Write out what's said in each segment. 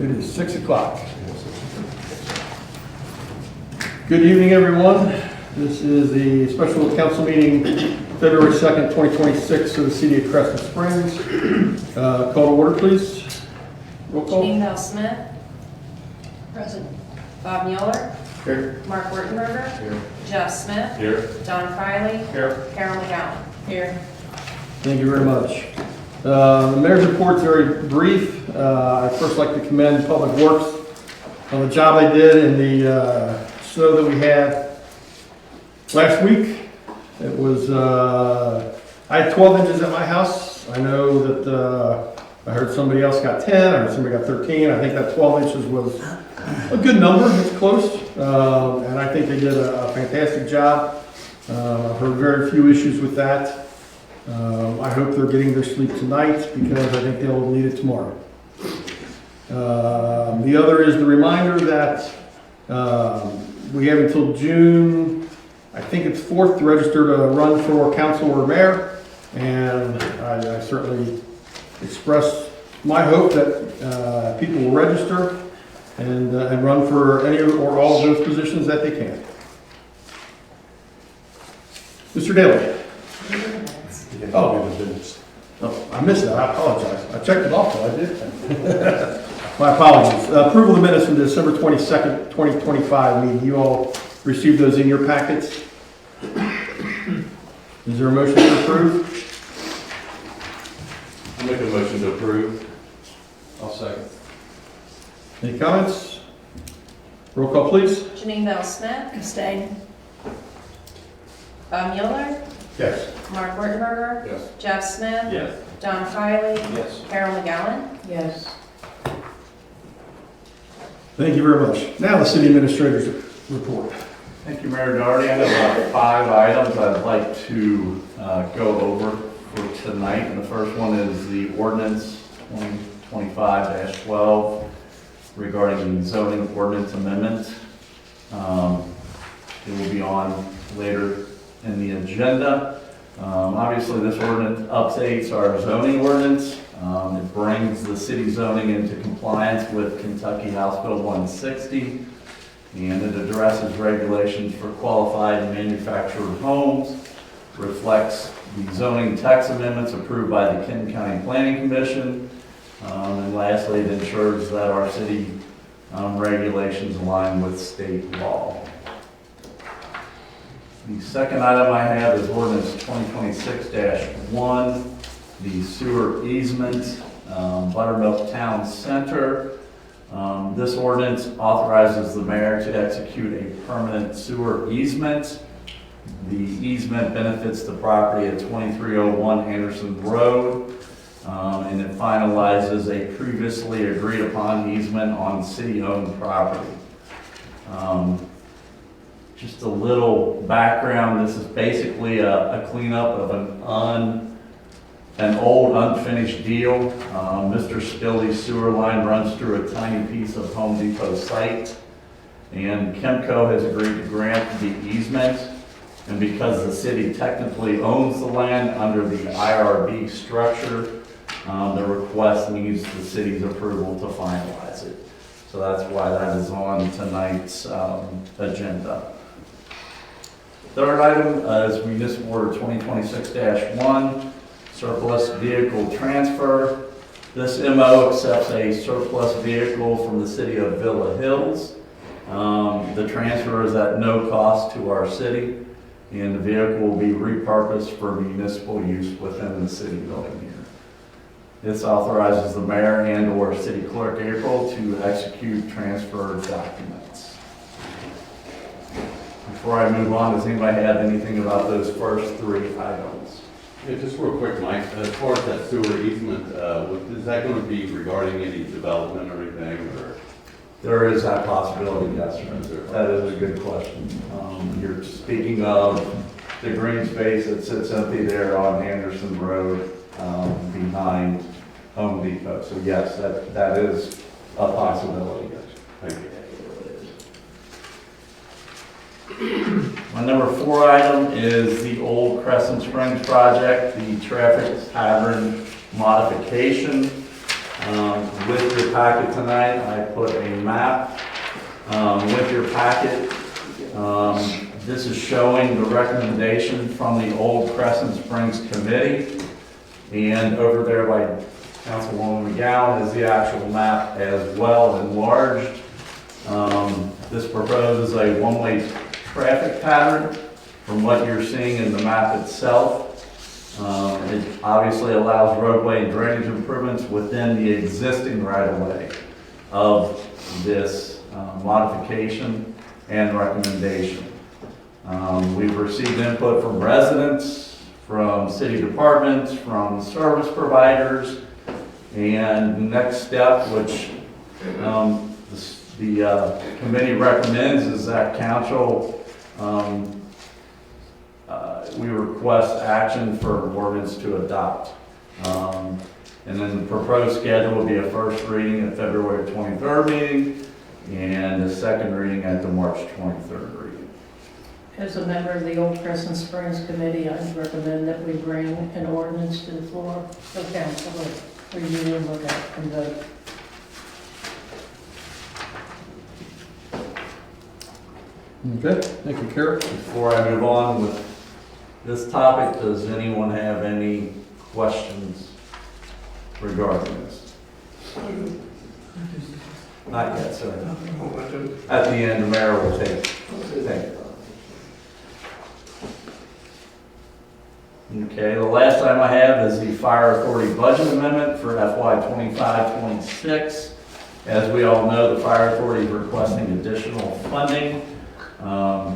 It is 6 o'clock. Good evening, everyone. This is the special council meeting, February 2nd, 2026, of the city of Crescent Springs. Call to order, please. Roll call. Janine Bell Smith. Present. Bob Mueller. Here. Mark Wurtenberger. Here. Jeff Smith. Here. Don Kiley. Here. Carol McGowan. Here. Thank you very much. The mayor's report is very brief. I'd first like to commend Public Works on the job they did in the snow that we had last week. It was, I had 12 inches at my house. I know that I heard somebody else got 10, I heard somebody got 13. I think that 12 inches was a good number, it's close. And I think they did a fantastic job. I've heard very few issues with that. I hope they're getting their sleep tonight because I think they'll need it tomorrow. The other is the reminder that we have until June, I think it's 4th, to register to run for council or mayor. And I certainly express my hope that people will register and run for any or all of those positions that they can. Mr. Daly. Oh, I missed that. I apologize. I checked it off, but I did. My apologies. Approval of the minutes from the December 22nd, 2025 meeting. You all received those in your packets. Is there a motion to approve? I'll make a motion to approve. I'll second. Any comments? Roll call, please. Janine Bell Smith. Abstain. Bob Mueller. Yes. Mark Wurtenberger. Yes. Jeff Smith. Yes. Don Kiley. Yes. Carol McGowan. Yes. Thank you very much. Now the city administrator's report. Thank you, Mayor Doherty. I have 5 items I'd like to go over for tonight. And the first one is the ordinance 2025-12 regarding the zoning ordinance amendment. It will be on later in the agenda. Obviously, this ordinance updates our zoning ordinance. It brings the city zoning into compliance with Kentucky House Bill 160, and it addresses regulations for qualified manufactured homes, reflects the zoning text amendments approved by the Kenton County Planning Commission, and lastly, it ensures that our city regulations align with state law. The second item I have is ordinance 2026-1, the sewer easement, Buttermilk Town Center. This ordinance authorizes the mayor to execute a permanent sewer easement. The easement benefits the property at 2301 Anderson Road, and it finalizes a previously agreed upon easement on city-owned property. Just a little background, this is basically a cleanup of an old unfinished deal. Mr. Stilley's sewer line runs through a tiny piece of Home Depot site, and Chemco has agreed to grant the easement. And because the city technically owns the land under the IRB structure, the request needs the city's approval to finalize it. So that's why that is on tonight's agenda. Third item is Municipal Order 2026-1, surplus vehicle transfer. This MO accepts a surplus vehicle from the city of Villa Hills. The transfer is at no cost to our city, and the vehicle will be repurposed for municipal use within the city building here. This authorizes the mayor and/or city clerk April to execute transfer documents. Before I move on, does anybody have anything about those first 3 items? Yeah, just real quick, Mike, as far as that sewer easement, is that going to be regarding any development or anything, or? There is that possibility, yes, sir. That is a good question. You're speaking of the green space that sits empty there on Anderson Road behind Home Depot. So yes, that is a possibility. Thank you. My number 4 item is the old Crescent Springs project, the traffic pattern modification. With your packet tonight, I put a map with your packet. This is showing the recommendation from the old Crescent Springs Committee. And over there by Councilwoman McGowan is the actual map as well enlarged. This proposes a one-way traffic pattern from what you're seeing in the map itself. It obviously allows roadway and drainage improvements within the existing right-of-way of this modification and recommendation. We've received input from residents, from city departments, from service providers, and next step, which the committee recommends, is that council, we request action for ordinance to adopt. And then the proposed schedule will be a first reading at February 23rd meeting and a second reading at the March 23rd reading. As a member of the Old Crescent Springs Committee, I recommend that we bring an ordinance to the floor for council to review and look at and vote. Okay, thank you, Kara. Before I move on with this topic, does anyone have any questions regarding this? Not yet, sir. At the end, the mayor will take it. Okay, the last item I have is the Fire Authority budget amendment for FY 25-26. As we all know, the Fire Authority is requesting additional funding,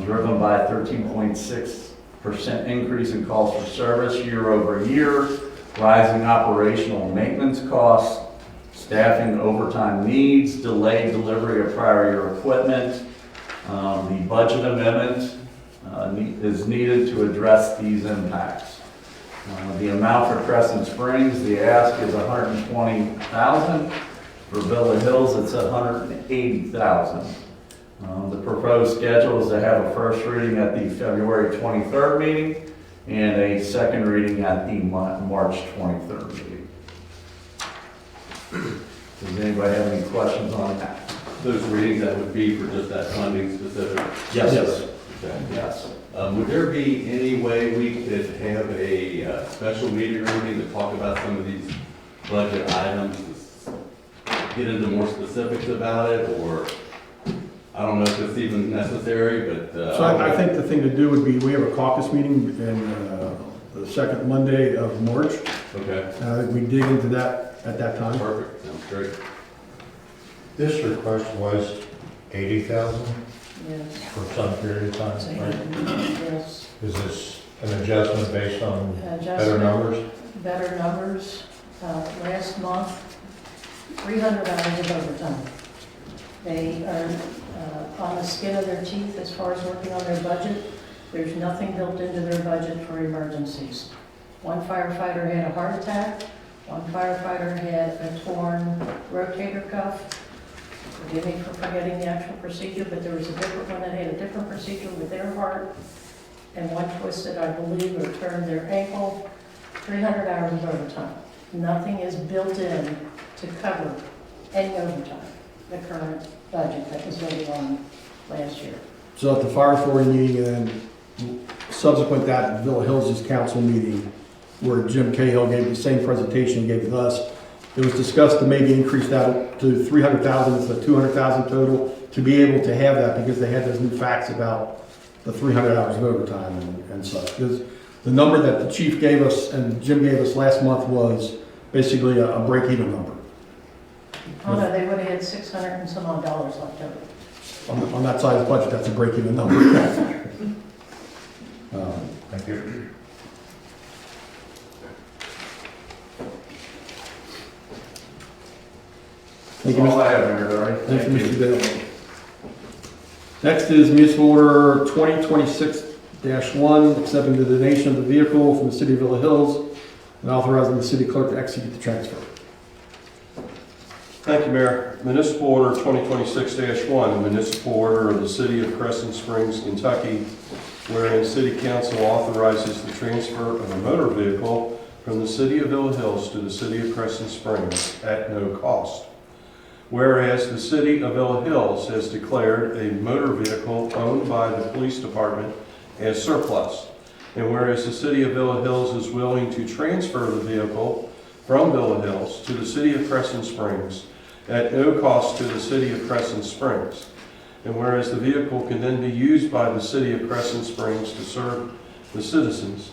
driven by a 13.6% increase in calls for service year over year, rising operational maintenance costs, staffing overtime needs, delayed delivery of prior year equipment. The budget amendment is needed to address these impacts. The amount for Crescent Springs, the ask is $120,000. For Villa Hills, it's $180,000. The proposed schedule is to have a first reading at the February 23rd meeting and a second reading at the March 23rd meeting. Does anybody have any questions on that? Those readings, that would be for just that funding specific? Yes. Okay. Yes. Would there be any way we could have a special meeting or anything to talk about some of these budget items? Get into more specifics about it, or I don't know if it's even necessary, but. So I think the thing to do would be, we have a caucus meeting in the second Monday of March. Okay, We dig into that at that time. perfect, sounds great. This request was 80,000 Yes. for some period of time, right? Yes. Is this an adjustment based on better Adjustment, numbers? better numbers. Last month, 300 hours of overtime. They are on the skin of their teeth as far as working on their budget. There's nothing built into their budget for emergencies. One firefighter had a heart attack. One firefighter had a torn rotator cuff. Forgive me for forgetting the actual procedure, but there was a different one that had a different procedure with their heart. And one twisted, I believe, or turned their ankle. 300 hours of overtime. Nothing is built in to cover any overtime, the current budget that was voted on last year. So at the Fire Authority meeting, and then subsequent to that, Villa Hills' council meeting, where Jim Cahill gave the same presentation he gave with us, it was discussed to maybe increase that to 300,000, instead of 200,000 total, to be able to have that, because they had those new facts about the 300 hours of overtime and such. Because the number that the chief gave us and Jim gave us last month was basically a break-even number. Oh no, they would have had 600 and some odd dollars left over. On that size budget, that's a break-even number. Thank you. Thank you, That's all Mr. I have, Mayor Dory. Thank you, Mr. Dale. Next is municipal order 2026-1, accepting the donation of the vehicle from the city of Villa Hills and authorizing the city clerk to execute the transfer. Thank you, Mayor. Municipal Order 2026-1, a municipal order of the City of Crescent Springs, Kentucky, wherein City Council authorizes the transfer of a motor vehicle from the city of Villa Hills to the city of Crescent Springs at no cost. Whereas the city of Villa Hills has declared a motor vehicle owned by the police department as surplus. And whereas the city of Villa Hills is willing to transfer the vehicle from Villa Hills to the city of Crescent Springs at no cost to the city of Crescent Springs. And whereas the vehicle can then be used by the city of Crescent Springs to serve the citizens,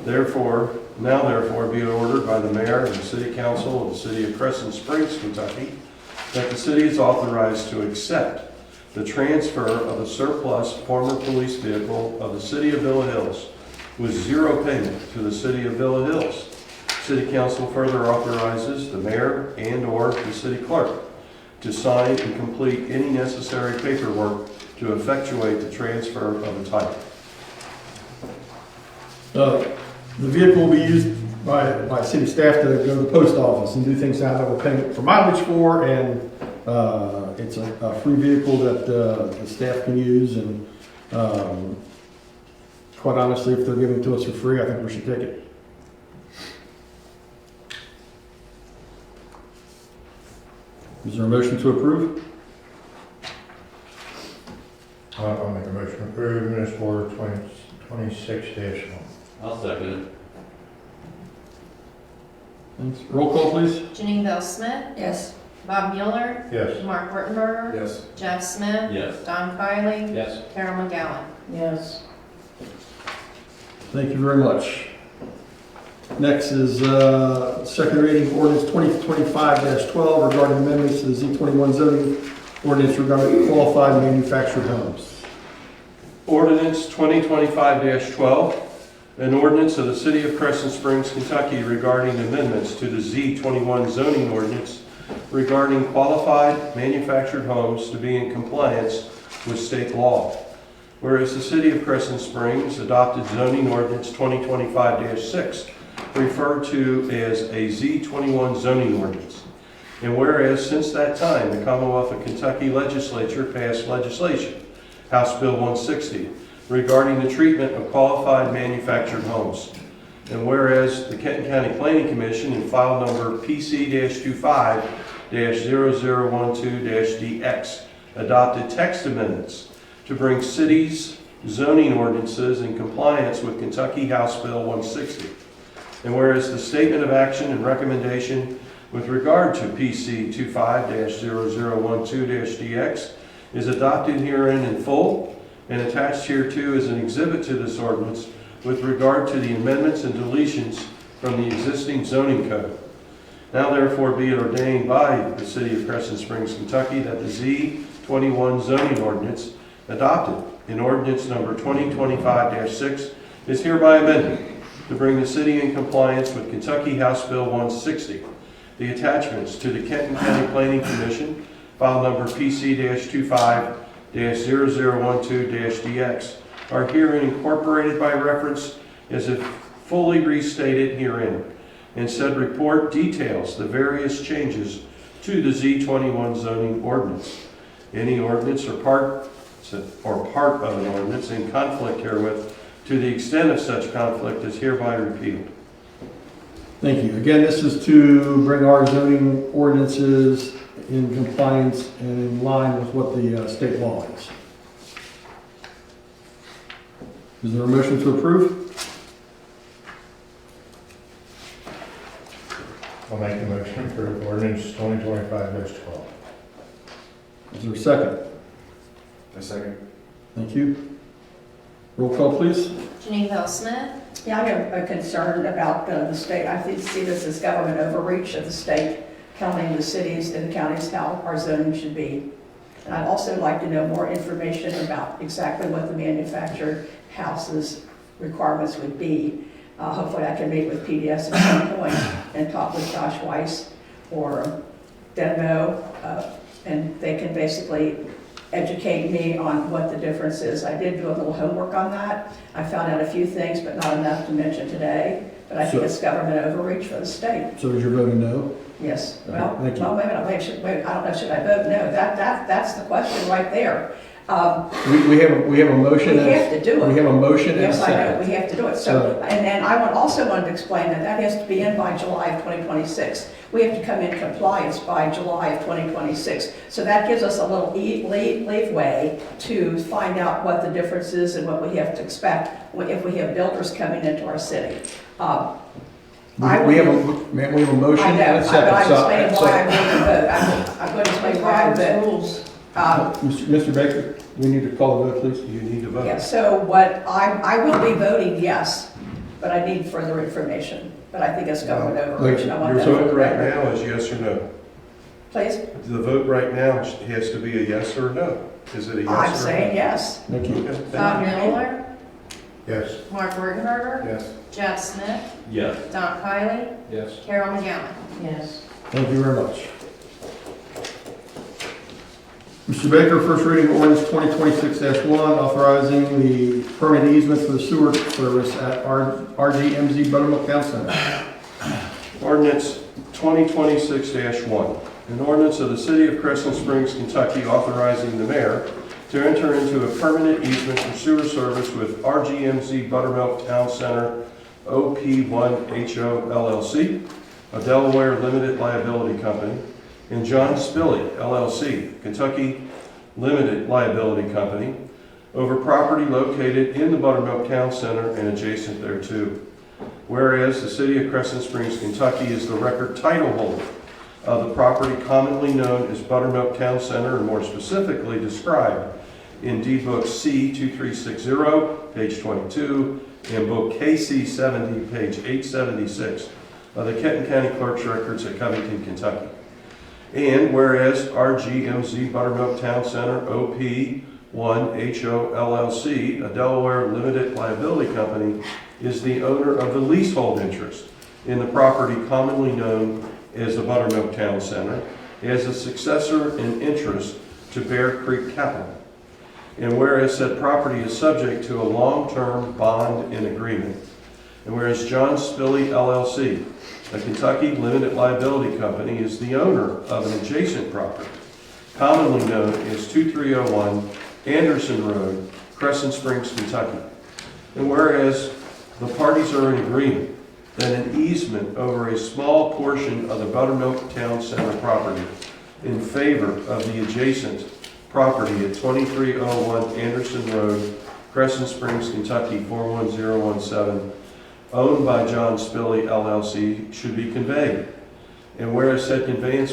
therefore be it ordered by the mayor and the city council of the city of Crescent Springs, Kentucky, that the city is authorized to accept the transfer of a surplus former police vehicle of the city of Villa Hills with zero payment to the city of Villa Hills. City council further authorizes the mayor and/or the city clerk to sign and complete any necessary paperwork to effectuate the transfer of the title. The vehicle will be used by city staff to go to the post office and do things out that we're paying for mileage for, and it's a free vehicle that the staff can use, and quite honestly, if they're giving it to us for free, I think we should take it. Is there a motion to approve? I'll make a motion to approve municipal order 2026-1. I'll second it. Thanks. Roll call, please. Janine Bell Smith, Yes. Bob Mueller, Yes. Mark Wittenberger, Yes. Jeff Smith, Yes. Don Kiley, Yes. Carol McGowan. Yes. Thank you very much. Next is second reading ordinance 2025-12 regarding amendments to the Z21 zoning ordinance regarding qualified manufactured homes. Ordinance 2025-12, an ordinance of the City of Crescent Springs, Kentucky regarding amendments to the Z21 zoning ordinance regarding qualified manufactured homes to be in compliance with state law. Whereas the City of Crescent Springs adopted zoning ordinance 2025-6, referred to as a Z21 zoning ordinance. And whereas since that time, the Commonwealth of Kentucky Legislature passed legislation, House Bill 160, regarding the treatment of qualified manufactured homes. And whereas the Kenton County Planning Commission in file number PC-25-0012-DX adopted text amendments to bring cities' zoning ordinances in compliance with Kentucky House Bill 160. And whereas the statement of action and recommendation with regard to PC 25-0012-DX is adopted herein in full and attached hereto as an exhibit to this ordinance with regard to the amendments and deletions from the existing zoning code. Now therefore be it ordained by the City of Crescent Springs, Kentucky, that the Z21 zoning ordinance adopted in ordinance number 2025-6 is hereby amended to bring the city in compliance with Kentucky House Bill 160. The attachments to the Kenton County Planning Commission, file number PC-25-0012-DX, are herein incorporated by reference as if fully restated herein. And said report details the various changes to the Z21 zoning ordinance. Any ordinance or part of an ordinance in conflict herewith, to the extent of such conflict, is hereby repealed. Thank you. Again, this is to bring our zoning ordinances in compliance and in line with what the state law is. Is there a motion to approve? I'll make the motion to approve ordinance 2025-12. Is there a second? A second. Thank you. Roll call, please. Janine Bell Smith, Yeah, I have a concern about the state. I see this as government overreach of the state, telling the cities and the counties how our zoning should be. And I'd also like to know more information about exactly what the manufactured houses requirements would be. Hopefully I can meet with PDS at some point and talk with Josh Weiss or Denmo, and they can basically educate me on what the difference is. I did do a little homework on that. I found out a few things, but not enough to mention today. But I think it's government overreach for the state. So is your voting no? Yes. Well, Thank you. wait a minute. Wait, I don't know. Should I vote no? That's the question right there. We have a motion. We have to do it. We have a motion and a Yes, I know, second. we have to do it. So, and I also wanted to explain that that has to be in by July of 2026. We have to come in compliance by July of 2026. So that gives us a little leeway to find out what the difference is and what we have to expect if we have builders coming into our city. We have a motion I and know, a but second. I'm So- explaining why I'm going to vote. I'm going to explain why I vote. Rules. Mr. Baker, we need to call the vote, please. You need to vote. Yeah, so what, I will be voting yes, but I need further information. But I think it's going over. Wait, I want Your that on vote the right record. now is yes or no. Please, The vote right now has to be a yes or a no. Is it a yes or a no? I'm saying yes. Thank you. Okay, thank Bob Miller, Yes. Mark Rugenberger, Yes. Jeff Smith, Yes. Don Kylie, Yes. Carol McGowan. Yes. Thank you very much. Mr. Baker, first reading of ordinance 2026-1, authorizing the permanent easement for the sewer service at RGMZ Buttermilk Town Center. Ordinance 2026-1, an ordinance of the City of Crescent Springs, Kentucky, authorizing the mayor to enter into a permanent easement for sewer service with RGMZ Buttermilk Town Center, OP1HO LLC, a Delaware limited liability company, and John Spilley LLC, Kentucky Limited Liability Company, over property located in the Buttermilk Town Center and adjacent thereto. Whereas the City of Crescent Springs, Kentucky is the record title holder of the property commonly known as Buttermilk Town Center, and more specifically described in Deed Book C-2360, page 22, and Book KC-70, page 876 of the Kenton County Clerk's Records at Covington, Kentucky. And whereas RGMZ Buttermilk Town Center, OP1HO LLC, a Delaware limited liability company, is the owner of the leasehold interest in the property commonly known as the Buttermilk Town Center, as a successor in interest to Bear Creek Capital. And whereas said property is subject to a long-term bond and agreement. And whereas John Spilley LLC, a Kentucky limited liability company, is the owner of an adjacent property, commonly known as 2301 Anderson Road, Crescent Springs, Kentucky. And whereas the parties are in agreement that an easement over a small portion of the Buttermilk Town Center property in favor of the adjacent property at 2301 Anderson Road, Crescent Springs, Kentucky 41017, owned by John Spilley LLC, should be conveyed. And whereas said conveyance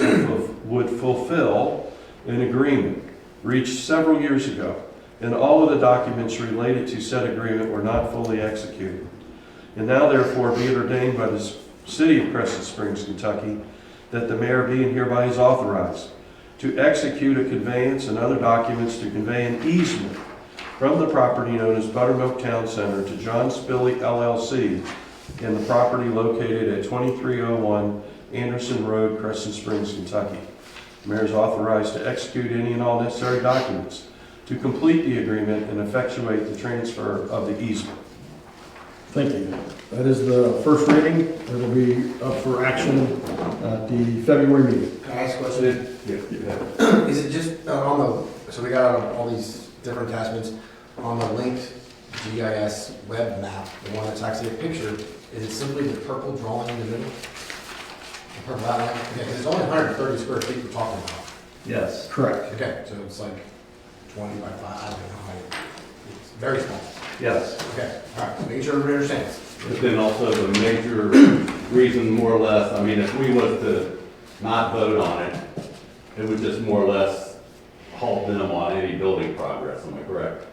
would fulfill an agreement reached several years ago, and all of the documents related to said agreement were not fully executed. And now therefore be it ordained by the City of Crescent Springs, Kentucky, that the mayor be and hereby is authorized to execute a conveyance and other documents to convey an easement from the property known as Buttermilk Town Center to John Spilley LLC in the property located at 2301 Anderson Road, Crescent Springs, Kentucky. The mayor is authorized to execute any and all necessary documents to complete the agreement and effectuate the transfer of the easement. Thank you. That is the first reading. It will be up for action at the February meeting. Can I ask a question? Is it just on the, so we got all these different attachments, on the linked GIS web map, the one that's actually a picture, is it simply the purple drawing in the middle? The purple outline? Okay, because it's only 130 square feet we're talking about. Yes. Correct. Okay, so it's like 20 by 5, I don't know. It's very small. Yes. Okay, all right, making sure everybody understands. But then also the major reason, more or less, I mean, if we was to not vote on it, it would just more or less halt them on any building progress, am I correct?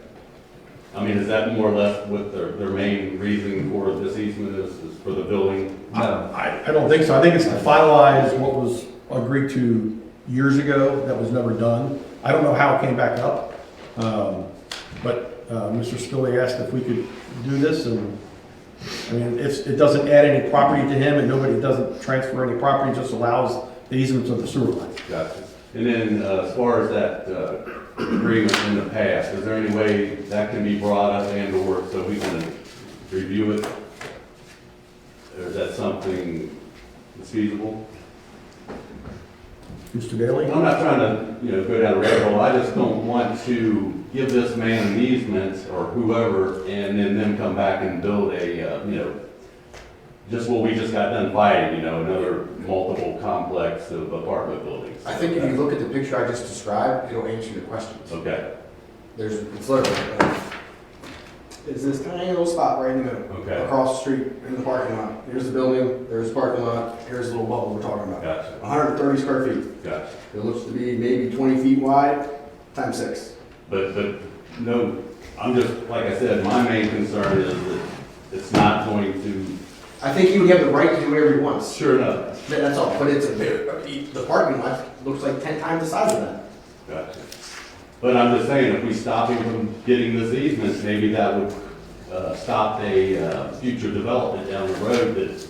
I mean, is that more or less what their main reason for this easement is for the building? No. I don't think so. I think it's to finalize what was agreed to years ago that was never done. I don't know how it came back up. But Mr. Spilley asked if we could do this, and I mean, it doesn't add any property to him, and nobody doesn't transfer any property, it just allows the easement to the sewer line. Gotcha. And then as far as that agreement in the past, is there any way that can be brought up and or so we can review it? Or is that something that's feasible? Mr. Daly? I'm not trying to, go down a rabbit hole, I just don't want to give this man an easement or whoever, and then them come back and build a, just what we just got done fighting, another multiple complex of apartment buildings. I think if you look at the picture I just described, it'll answer your questions. Okay, It's literally, it's this tiny little spot right in the middle. Okay. Across the street in the parking lot. Here's the building, there's the parking lot, here's the little bubble we're talking about. gotcha, 130 square feet. gotcha. It looks to be maybe 20 feet wide, times 6. But no, I'm just, like I said, my main concern is that it's not going to, I think he would have the right to do whatever he wants. sure enough, That's all, but the parking lot looks like 10 times the size of that. gotcha. But I'm just saying, if we stop him from getting this easement, maybe that would stop a future development down the road that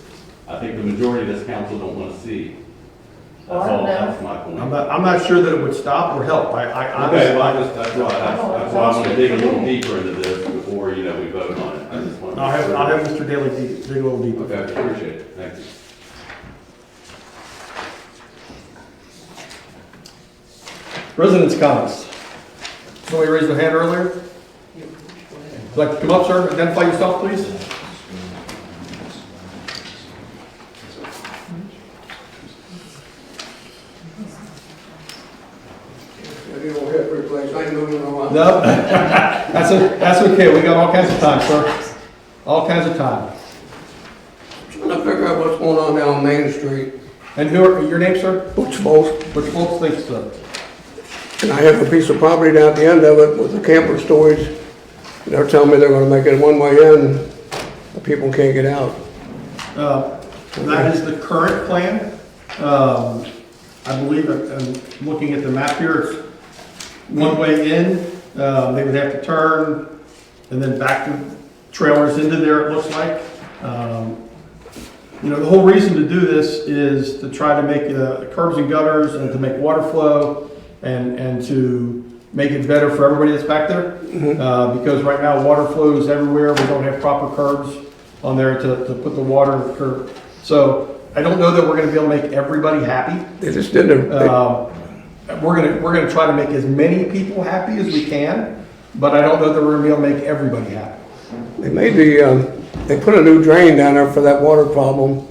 I think the majority of this council don't want to see. Well, That's I all, don't know. that's my point. I'm not sure that it would stop or help. I Okay, honestly, well, that's why I want to dig a little deeper into this before, we vote on it. I just want to. I'll have Mr. Daly dig a little deeper. Okay, I appreciate it, thank you. Residents' comments. Somebody raised their hand earlier? Would you like to come up, sir? Identify yourself, please. No, that's okay. We got all kinds of time, sir. All kinds of time. Trying to figure out what's going on down Main Street. And who are your name, sir? Butch Folks, Which folks think so? and I have a piece of property down at the end of it with the camper storage. And they're telling me they're gonna make it one way in, the people can't get out. That is the current plan. I believe, I'm looking at the map here, it's one way in. They would have to turn and then back the trailers into there, it looks like. The whole reason to do this is to try to make curbs and gutters and to make water flow and to make it better for everybody that's back there. Because right now, water flows everywhere. We don't have proper curbs on there to put the water in the curb. So I don't know that we're gonna be able to make everybody happy. They just did it. We're gonna try to make as many people happy as we can, but I don't know that we're gonna be able to make everybody happy. They made they put a new drain down there for that water problem.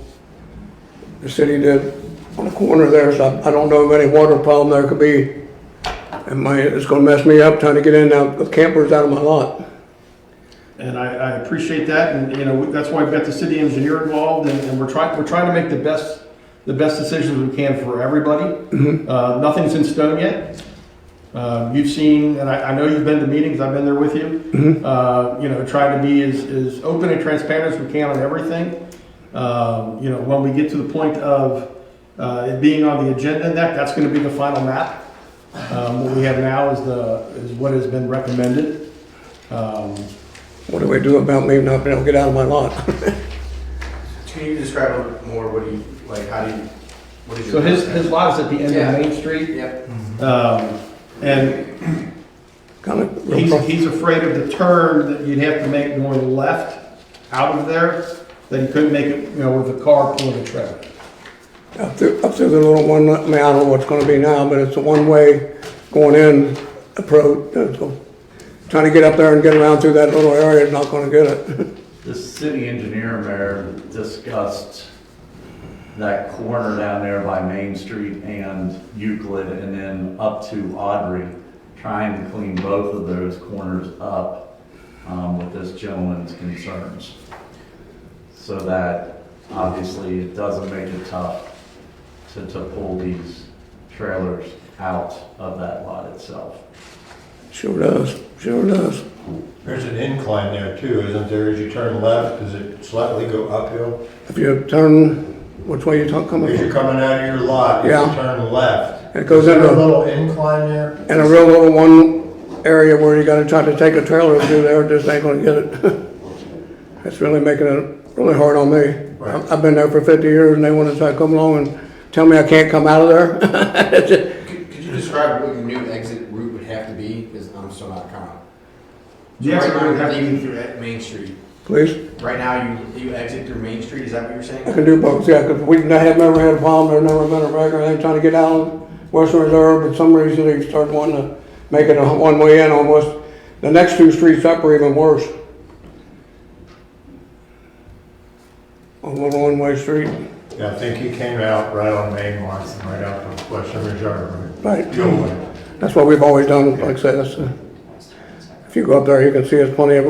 The city did on the corner there, so I don't know of any water problem there could be. And it's gonna mess me up trying to get in now with campers out of my lot. And I appreciate that, and that's why we've got the city engineer involved, and we're trying to make the best decisions we can for everybody. Nothing's in stone yet. You've seen, and I know you've been to meetings, I've been there with you. Try to be as open and transparent as we can on everything. When we get to the point of it being on the agenda, that's going to be the final map. What we have now is what has been recommended. What do we do about me not being able to get out of my lot? Can you describe a little bit more, what is your... So his lot is at the end Yeah. of Main Street. Yep. And Kind of he's afraid of the turn that you'd have to make going left out of there, that he couldn't make it, with a car pulling a trailer. up through the little one, I mean, I don't know what's gonna be now, but it's a one-way going in approach. So trying to get up there and get around through that little area is not gonna get it. The city engineer, Mayor, discussed that corner down there by Main Street and Euclid and then up to Audrey, trying to clean both of those corners up with this gentleman's concerns. So that obviously it doesn't make it tough to pull these trailers out of that lot itself. Sure does, sure does. There's an incline there too, isn't there? As you turn left, does it slightly go uphill? If you turn, which way you coming? As you're coming out of your lot, if Yeah. you turn left. It goes Is there into a little incline there? in a real little one area where you gotta try to take a trailer through there, just ain't gonna get it. It's really making it really hard on me. Right. I've been there for 50 years and they wanna try to come along and tell me I can't come out of there. Could you describe what your new exit route would have to be? Because I'm still not counting. The exit route would have to be- leaving through Main Street. Please, Right now, you exit through Main Street, is that what you're saying? I can do both, yeah, because we have never had a problem, there's never been a wreck or anything trying to get out Western Reserve, but some reason they started wanting to make it a one-way in almost. The next two streets up are even worse. A little one-way street. Yeah, I think he came out right on Main Marks and right out of Western Reserve. Right. The old way. That's what we've always done, like I said, if you go up there, you can see there's plenty of,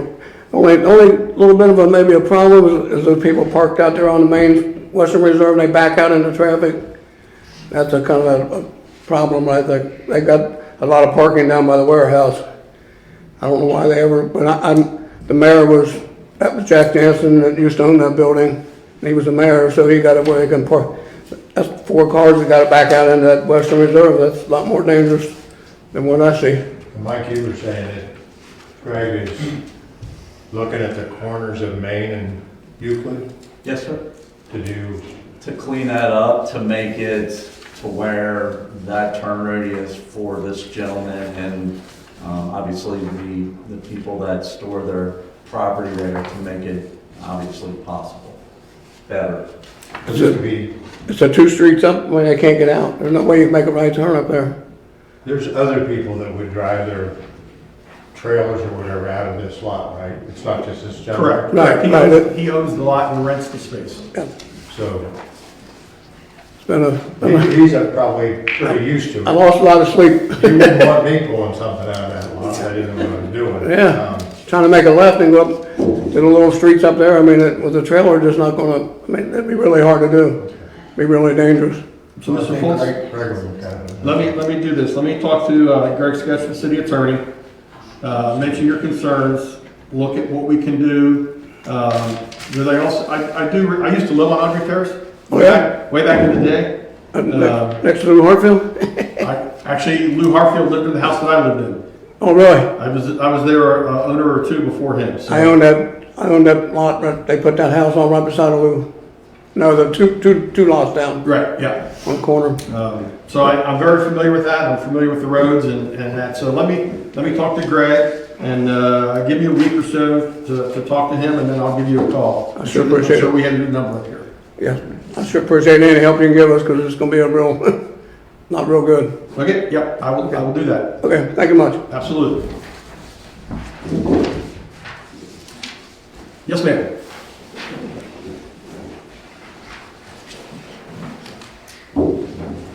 only little bit of a, maybe a problem is the people parked out there on the main Western Reserve, and they back out into traffic. That's a kind of a problem right there. They got a lot of parking down by the warehouse. I don't know why they ever, but the mayor that was Jack Jansen that used to own that building, and he was the mayor, so he got it where they can park. That's 4 cars that got to back out into that Western Reserve. That's a lot more dangerous than what I see. And Mike, you were saying that Greg is looking at the corners of Main and Euclid Yes, sir. to do, To clean that up, to make it to where that turn radius for this gentleman and obviously the people that store their property there to make it obviously possible, better. this would be, It's the 2 streets up where they can't get out. There's no way you can make a right turn up there. there's other people that would drive their trailers or whatever out of this lot, right? It's not just this gentleman. Correct. Right. He owns the lot and rents the space. So It's been he's probably pretty used to I it. lost a lot of sleep. You wouldn't want me pulling something out of that lot. I didn't know what I was doing. Yeah. Trying to make a left and go up to the little streets up there. I mean, with a trailer, just not gonna, I mean, it'd be really hard to do. Be really dangerous. So, I Mr. think Fultz, Greg will look at it. let me do this. Let me talk to Greg Sketch, the city attorney. Mention your concerns. Look at what we can do. Do they also? I used to live on Audrey Terrace. Oh, yeah? Way back in the day. Next to Lou Hartfield? Actually, Lou Hartfield lived in the house that I lived in. Oh, really? I was there owner or two before him. So. I owned that lot, right, they put that house on right beside of Lou. No, the two lots down, Right. Yeah. on the corner. So I'm very familiar with that. I'm familiar with the roads and that. So let me talk to Greg and give me a week or so to talk to him, and then I'll give you a call. I sure appreciate I'm sure it. we have your number up here. Yeah, I sure appreciate any help you can give us, because it's gonna be a real, not real good. Okay. Yep. I will do that. Okay, thank you much. Absolutely. Yes, ma'am.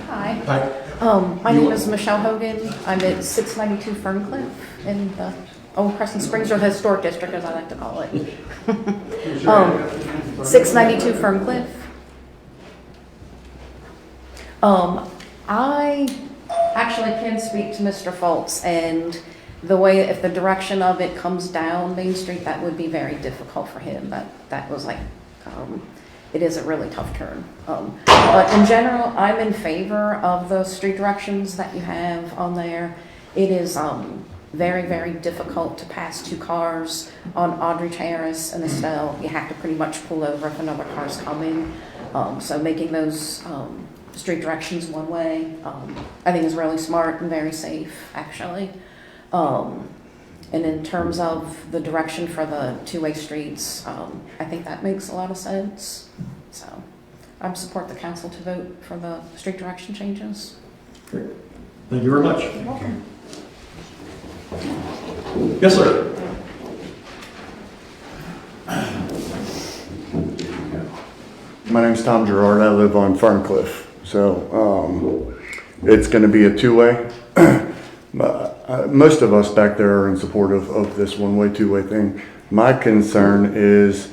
Hi. Hi. My name is Michelle Hogan. I'm at 692 Ferncliff in the Old Crescent Springs, or the Historic District, as I like to call it. 692 Ferncliff. I actually can speak to Mr. Fultz, and the way, if the direction of it comes down Main Street, that would be very difficult for him. That was like, it is a really tough turn. But in general, I'm in favor of the street directions that you have on there. It is very, very difficult to pass 2 cars on Audrey Terrace and Estelle. You have to pretty much pull over if another car's coming. So making those street directions one way, I think is really smart and very safe, actually. And in terms of the direction for the 2-way streets, I think that makes a lot of sense. So I support the council to vote for the street direction changes. Thank you very much. You're welcome. Yes, sir. My name's Tom Gerard. I live on Ferncliff. So it's going to be a 2-way. Most of us back there are in support of this 1-way, 2-way thing. My concern is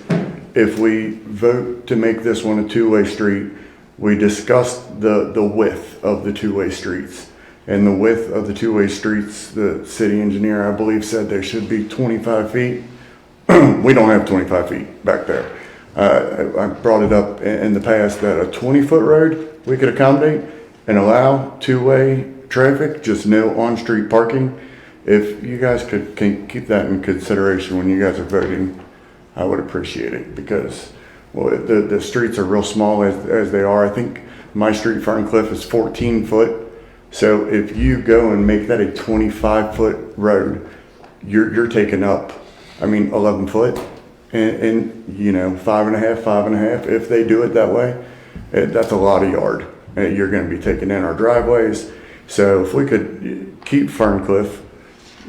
if we vote to make this one a 2-way street, we discussed the width of the 2-way streets. And the width of the 2-way streets, the city engineer, I believe, said there should be 25 feet. We don't have 25 feet back there. I brought it up in the past that a 20-foot road we could accommodate and allow 2-way traffic, just no on-street parking. If you guys can keep that in consideration when you guys are voting, I would appreciate it, because well, the streets are real small as they are. I think my street, Ferncliff, is 14 foot. So if you go and make that a 25-foot road, you're taking up, 11 foot and 5.5, if they do it that way, that's a lot of yard. You're going to be taking in our driveways. So if we could keep Ferncliff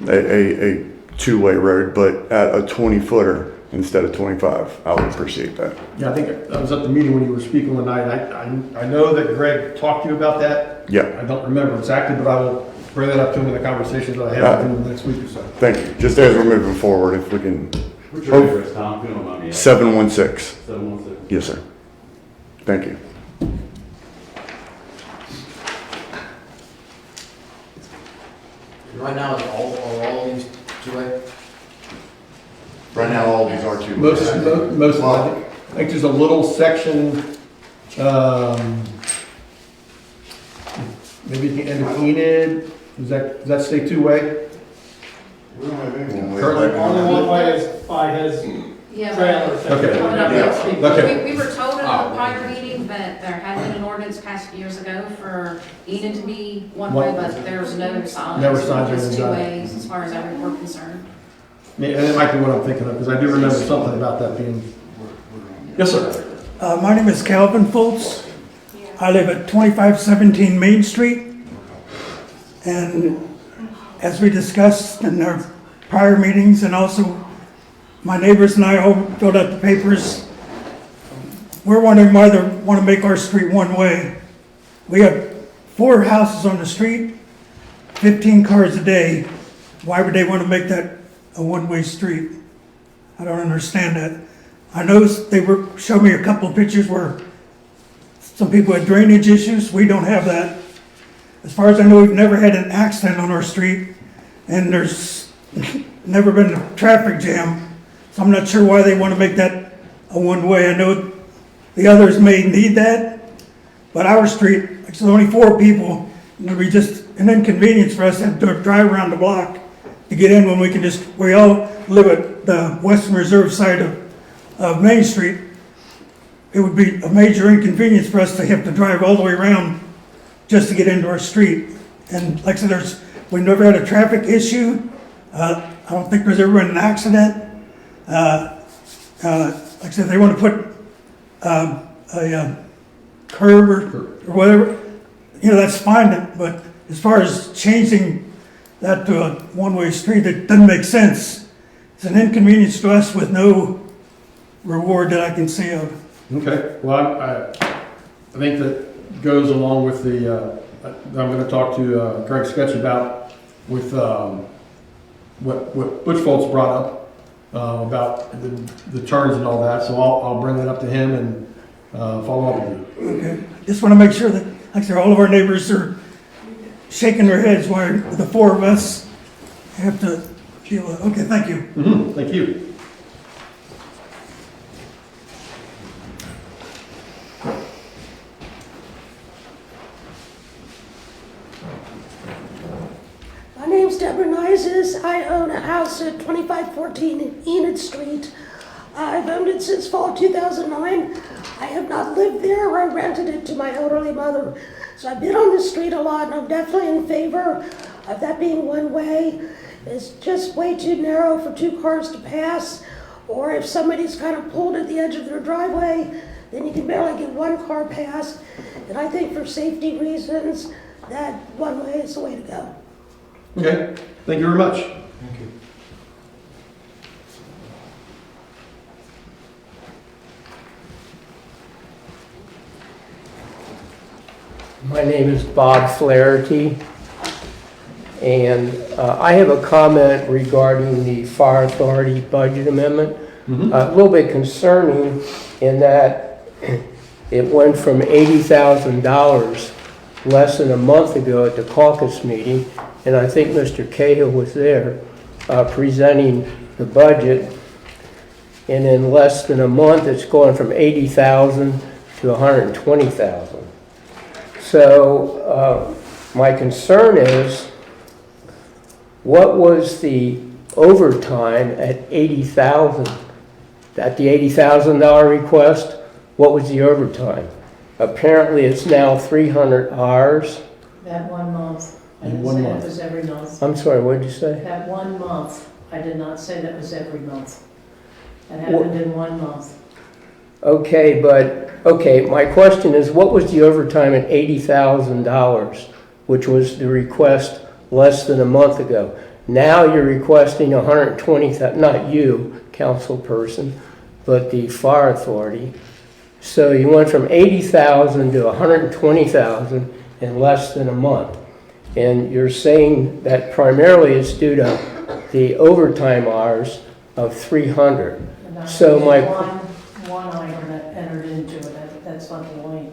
a two-way road, but at a 20-footer instead of 25, I would appreciate that. Yeah, I think I was at the meeting when you were speaking one night. I know that Greg talked to you about that. Yeah, I don't remember exactly, but I will bring that up to him in the conversations that I have with him in the next week or so. thank you. Just as we're moving forward, if we can, What's your address, Tom? If you don't mind me asking. 716. 716. Yes, sir. Thank you. Right now, are all these two-way? Right now, all these are two. Most of them, I think there's a little section, maybe at the end of Enid. Does that stay two-way? We don't have anyone. Currently, Only one way is by his Yeah, trailer. Okay. Yeah. we were told in a prior meeting that there had been an ordinance passed years ago for Enid to be one way, but there's no signs. Never signs or Just two anything. ways as far as we're concerned. And it might be what I'm thinking of, because I do remember something about that being. Yes, sir. My name is Calvin Foltz. I live at 2517 Main Street. And as we discussed in our prior meetings, and also my neighbors and I all filled out the papers, we're wondering why they want to make our street one way. We have 4 houses on the street, 15 cars a day. Why would they want to make that a one-way street? I don't understand that. I noticed they showed me a couple of pictures where some people had drainage issues. We don't have that. As far as I know, we've never had an accident on our street, and there's never been a traffic jam. So I'm not sure why they want to make that a one-way. I know the others may need that, but our street, there's only 4 people. It would be just an inconvenience for us to have to drive around the block to get in when we can just, we all live at the Western Reserve side of Main Street. It would be a major inconvenience for us to have to drive all the way around just to get into our street. And like I said, we've never had a traffic issue. I don't think there's ever been an accident. Like I said, they want to put a curb or whatever, that's fine. But as far as changing that to a one-way street, it doesn't make sense. It's an inconvenience to us with no reward that I can see of. Okay, well, I think that goes along with the, I'm going to talk to Greg Sketch about with what Butch Foltz brought up about the turns and all that, so I'll bring that up to him and follow up with you. Okay, just want to make sure that, like I said, all of our neighbors are shaking their heads while the 4 of us have to deal with. Okay, thank you. Mm-hmm. Thank you. My name's Deborah Nizes. I own a house at 2514 Enid Street. I've owned it since fall 2009. I have not lived there. I rented it to my elderly mother. So I've been on the street a lot, and I'm definitely in favor of that being one way. It's just way too narrow for 2 cars to pass. Or if somebody's kind of pulled at the edge of their driveway, then you can barely get 1 car past. And I think for safety reasons, that one way is the way to go. Okay, thank you very much. Thank you. My name is Bob Flaherty, and I have a comment regarding the Fire Authority budget amendment. A little bit concerning in that it went from $80,000 less than a month ago at the caucus meeting, and I think Mr. Cahill was there presenting the budget, and in less than a month it's going from $80,000 to $120,000. So my concern is, what was the overtime at $80,000? At the $80,000 request, what was the overtime? Apparently it's now 300 hours. That 1 month. I In didn't 1 say month. it was every month. I'm sorry, what did you say? That 1 month, I did not say that was every month. That happened in 1 month. Okay, my question is, what was the overtime at $80,000 which was the request less than a month ago. Now you're requesting 120,000, not you, councilperson, but the fire authority. So you went from 80,000 to 120,000 in less than a month. And you're saying that primarily it's due to the overtime hours of 300. And that's So my- one item that entered into it, that's not the only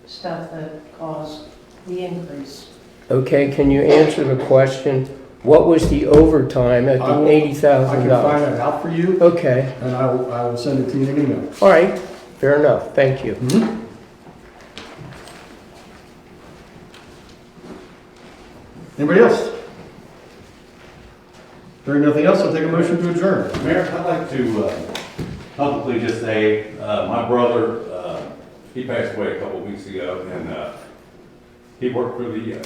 stuff that caused the increase. Okay, can you answer the question? What was the overtime at I the will- $80,000? I can find that out for you, Okay, and I will send it to you in an email. all right, fair enough, thank you. Anybody else? Hearing nothing else, I'll take a motion to adjourn. Mayor, I'd like to publicly just say, my brother, he passed away a couple of weeks ago, and he worked for the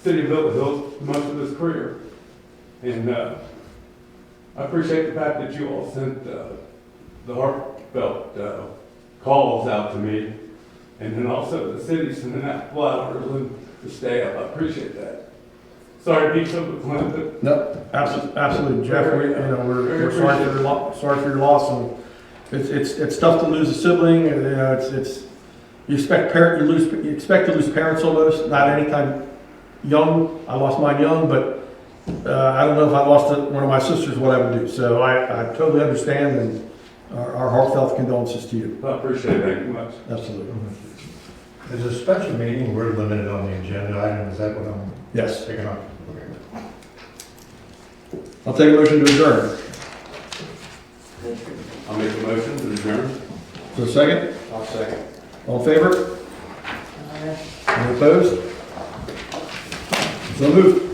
city of Villa Hills most of his career. And I appreciate the fact that you all sent the heartfelt calls out to me, and then also the city sending out flowers and the staff. I appreciate that. Sorry to be so blunt, but No, absolutely, Jeff, we're sorry for your loss, and it's tough to lose a sibling, and, you expect you expect to lose parents almost, not anytime young. I lost mine young, but I don't know if I lost one of my sisters, what I would do. So I totally understand, and our heartfelt condolences to you. I appreciate it very much. Absolutely. There's a special meeting, we're limited on the agenda item, is that what I'm Yes. picking up? I'll take a motion to adjourn. I'll make a motion to adjourn. So second? I'll second. All in favor? Any opposed? So moved.